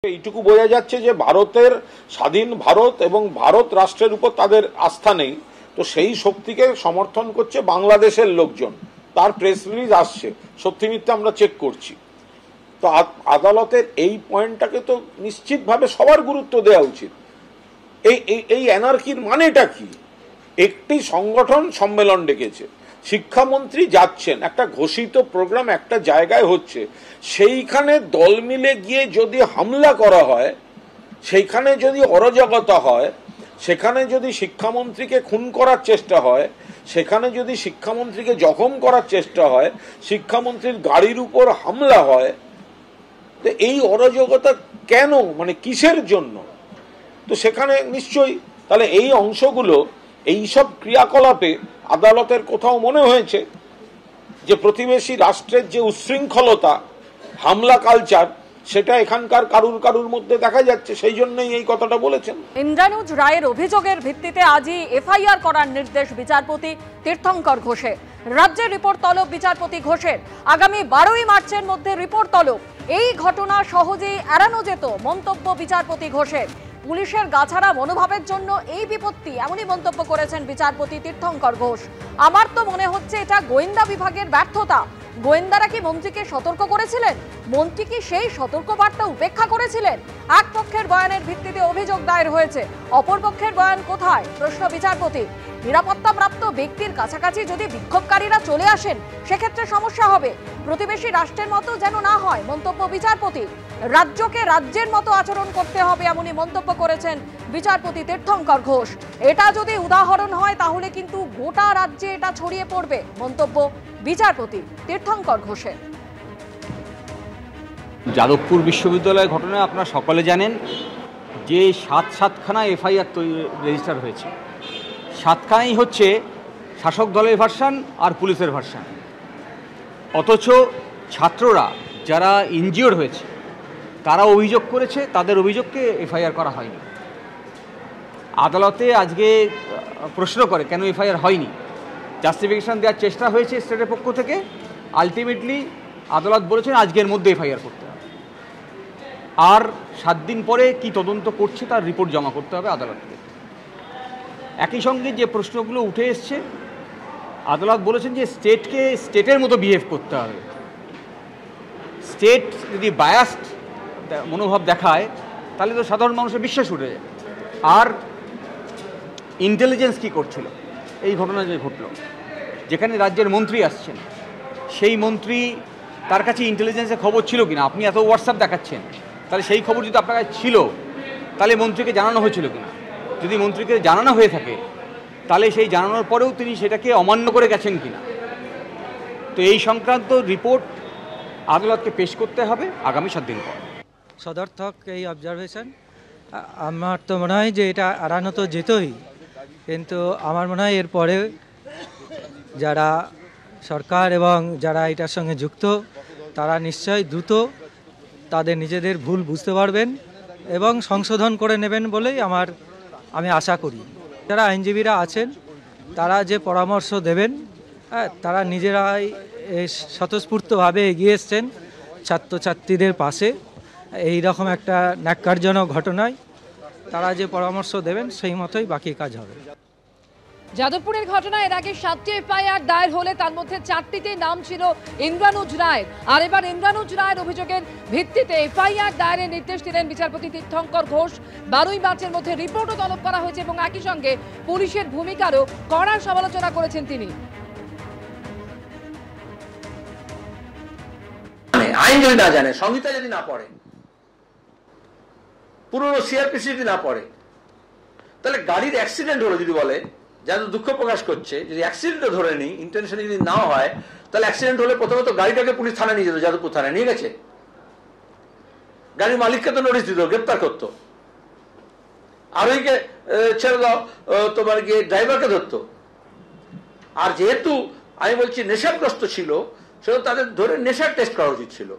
এইটুকু বোঝা যাচ্ছে যে ভারতের স্বাধীন ভারত এবং ভারত রাষ্ট্রের উপর তাদের আস্থা নেই, তো সেই শক্তিকে সমর্থন করছে বাংলাদেশের লোকজন। তার প্রেস রিলিজ আসছে, সত্যি মিথ্যা আমরা চেক করছি। তো আদালতের এই পয়েন্টটাকে তো নিশ্চিতভাবে সবার গুরুত্ব দেওয়া উচিত। এই অ্যানার্কির মানেটা কি? একটি সংগঠন সম্মেলন ডেকেছে, শিক্ষামন্ত্রী যাচ্ছেন, একটা ঘোষিত প্রোগ্রাম একটা জায়গায় হচ্ছে, সেইখানে দল মিলে গিয়ে যদি হামলা করা হয়, সেইখানে যদি অরাজকতা হয়, সেখানে যদি শিক্ষামন্ত্রীকে খুন করার চেষ্টা হয়, সেখানে যদি শিক্ষামন্ত্রীকে জখম করার চেষ্টা হয়, শিক্ষামন্ত্রীর গাড়ির উপর হামলা হয়, তো এই অরাজকতা কেন, মানে কিসের জন্য? তো সেখানে নিশ্চয়ই তাহলে এই অংশগুলো, এইসব ক্রিয়াকলাপে আদালতের কোথাও মনে হয়েছে যে প্রতিবেশী রাষ্ট্রের যে উচ্ছৃঙ্খলতা, হামলা কালচার, সেটা এখানকার কারুর মধ্যে দেখা যাচ্ছে, সেই জন্যই এই কথাটা বলেছেন। ইন্দ্রানুজ রায়ের অভিযোগের ভিত্তিতে আজই এফআইআর করার নির্দেশ বিচারপতি তীর্থঙ্কর ঘোষের। রাজ্যের রিপোর্ট তলব বিচারপতি ঘোষের। আগামী 12ই মার্চের মধ্যে রিপোর্ট তলব। এই ঘটনা সহজেই এড়ানো যেত, মন্তব্য বিচারপতি ঘোষের। পুলিশের গাছাড়া মনোভাবের জন্য এই বিপত্তি, এমনই মন্তব্য করেছেন বিচারপতি তীর্থঙ্কর ঘোষ। আমার তো মনে হচ্ছে এটা গোয়েন্দা বিভাগের ব্যর্থতা। গোয়েন্দারা কি মন্ত্রীকে সতর্ক করেছিলেন? মন্ত্রী কি সেই সতর্কবার্তা উপেক্ষা করেছিলেন? এক পক্ষের বয়ানের ভিত্তিতে অভিযোগ দায়ের হয়েছে, অপর পক্ষের বয়ান কোথায়? প্রশ্ন বিচারপতি। নিরাপত্তাপ্রাপ্ত ব্যক্তির কাছাকাছি যদি বিক্ষোভকারীরা চলে আসেন, সেক্ষেত্রে সমস্যা হবে। প্রতিবেশী রাষ্ট্রের মতো যেন না হয়, মন্তব্য বিচারপতি। রাজ্যকে রাজ্যের মতো আচরণ করতে হবে, এমনই মন্তব্য করেছেন বিচারপতি তীর্থঙ্কর ঘোষ। এটা যদি উদাহরণ হয় তাহলে কিন্তু গোটা রাজ্যে এটা ছড়িয়ে পড়বে, মন্তব্য বিচারপতি তীর্থঙ্কর ঘোষের। যাদবপুর বিশ্ববিদ্যালয়ের ঘটনায় আপনারা সকলে জানেন যে 7খানা এফআইআর রেজিস্টার হয়েছে। 7খানাই হচ্ছে শাসক দলের ভার্সান আর পুলিশের ভার্সান। অথচ ছাত্ররা যারা ইনজিওর্ড হয়েছে তারা অভিযোগ করেছে, তাদের অভিযোগকে এফআইআর করা হয়নি। আদালতে আজকে প্রশ্ন করে কেন এফআইআর হয়নি, জাস্টিফিকেশন দেওয়ার চেষ্টা হয়েছে স্টেটের পক্ষ থেকে। আলটিমেটলি আদালত বলেছেন আজকের মধ্যে এফআইআর করতে হবে, আর 7 দিন পরে কি তদন্ত করছে তার রিপোর্ট জমা করতে হবে আদালতকে। একই সঙ্গে যে প্রশ্নগুলো উঠে এসছে, আদালত বলেছেন যে স্টেটকে স্টেটের মতো বিহেভ করতে হবে। স্টেট যদি বায়াসড মনোভাব দেখায় তাহলে তো সাধারণ মানুষের বিশ্বাস উঠে যায়। আর ইন্টেলিজেন্স কী করছিল এই ঘটনা যে ঘটল, যেখানে রাজ্যের মন্ত্রী আসছেন, সেই মন্ত্রী তার কাছে ইন্টেলিজেন্সের খবর ছিল কিনা? আপনি এত হোয়াটসঅ্যাপ দেখাচ্ছেন, তাহলে সেই খবর যদি আপনার কাছে ছিল তাহলে মন্ত্রীকে জানানো হয়েছিল কিনা? যদি মন্ত্রীকে জানানো হয়ে থাকে তাহলে সেই জানানোর পরেও তিনি সেটাকে অমান্য করে গেছেন কিনা? তো এই সংক্রান্ত রিপোর্ট আদালতকে পেশ করতে হবে আগামী 7 দিন পর। সদর্থক এই অবজারভেশন। আমার তো মনে হয় যে এটা এড়ানো তো যেতই, কিন্তু আমার মনে হয় এরপরে যারা সরকার এবং যারা এটার সঙ্গে যুক্ত তারা নিশ্চয়ই দ্রুত তাদের নিজেদের ভুল বুঝতে পারবেন এবং সংশোধন করে নেবেন বলেই আমি আশা করি। যারা আইনজীবীরা আছেন তারা যে পরামর্শ দেবেন, তারা নিজেরাই স্বতঃস্ফূর্তভাবে এগিয়ে এসছেন ছাত্রছাত্রীদের পাশে। এই রকম একটা ন্যাক্কারজনক ঘটনায় তারা যে পরামর্শ দেবেন সেই মতোই বাকি কাজ হবে। যাদবপুরের ঘটনায় এর আগে 7টি এফআইআর দায়ের হলে তার মধ্যে 4টিতে নাম ছিল ইন্দ্রানুজ রায়ের। আর এবার ইন্দ্রানুজ রায়ের অভিযোগের ভিত্তিতে এফআইআর দায়েরের নির্দেশ দিলেন বিচারপতি তীর্থঙ্কর ঘোষ। 12ই মার্চের মধ্যে রিপোর্টও তলব করা হয়েছে এবং একই সঙ্গে পুলিশের ভূমিকারও কড়া সমালোচনা করেছেন তিনি। আইন যদি না জানে, সংহিতা যদি না পড়ে, পুরনো সিআরপিসি যদি না পড়ে, তাহলে গাড়ির অ্যাক্সিডেন্ট হলো যদি বলে, যারা দুঃখ প্রকাশ করছে, যদি অ্যাক্সিডেন্টও ধরে নিই, ইন্টেনশন যদি না হয়, তাহলে অ্যাক্সিডেন্ট হলে প্রথমত গাড়িটাকে পুলিশ থানায় নিয়ে যেত, যাদবপুর থানায় নিয়ে গেছে, গাড়ির মালিককে তো নোটিশ দিত, গ্রেপ্তার করতো, আরোহীকে ছেড়ে দাও, তোমার গিয়ে ড্রাইভারকে ধরতো। আর যেহেতু আমি বলছি নেশাগ্রস্ত ছিল, সেটা তাদের ধরে নেশার টেস্ট করা উচিত ছিল।